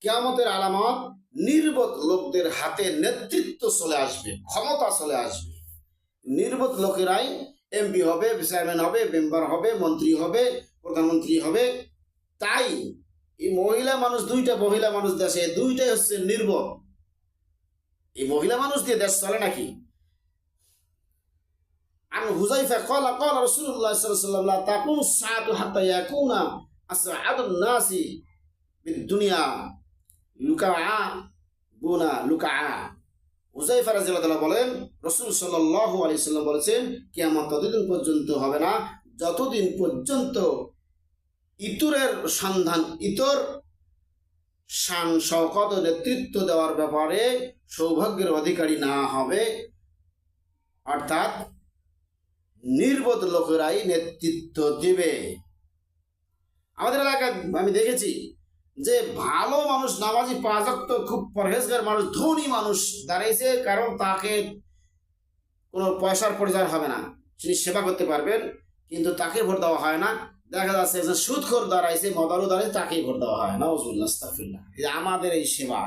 কিয়ামতের আলামত নির্বোধ লোকদের হাতে নেতৃত্ব চলে আসবে, ক্ষমতা চলে আসবে। নির্বোধ লোকেরাই এমপি হবে, চেয়ারম্যান হবে, মেম্বার হবে, মন্ত্রী হবে, প্রধানমন্ত্রী হবে। তাই এই মহিলা মানুষ, দুইটা মহিলা মানুষ দেশে, দুইটাই হচ্ছে নির্বোধ। এই মহিলা মানুষ দিয়ে দেশ চলে নাকি? عن حذيفة قال قال رسول الله صلى الله عليه وسلم لا تقوم الساعة حتى يكون أسعد الناس بالدنيا লুকাআবুনা লুকাআ। হুযায়ফা রাদিয়াল্লাহু তাআলা বলেন, রাসূল সাল্লাল্লাহু আলাইহি সাল্লাম বলেছেন, কিয়ামত ততদিন পর্যন্ত হবে না যতদিন পর্যন্ত ইতরের সন্ধান, ইতর শান শওকত নেতৃত্ব দেওয়ার ব্যাপারে সৌভাগ্যের অধিকারী না হবে, অর্থাৎ নির্বোধ লোকেরাই নেতৃত্ব দিবে। আমাদের এলাকায় আমি দেখেছি যে ভালো মানুষ, নামাজি, 5 ওয়াক্ত খুব পরহেজগার মানুষ, ধনী মানুষ দাঁড়াইছে, কারণ তাকে কোনো পয়সার প্রয়োজন হবে না, তিনি সেবা করতে পারবেন, কিন্তু তাকে ভোট দেওয়া হয় না। দেখা যাচ্ছে যে সুদখোর দাঁড়াইছে, মদারু দাঁড়াইছে, তাকেই ভোট দেওয়া হয়। নাউজুবিল্লাহ, আস্তাগফিরুল্লাহ। আমাদের এই সেবা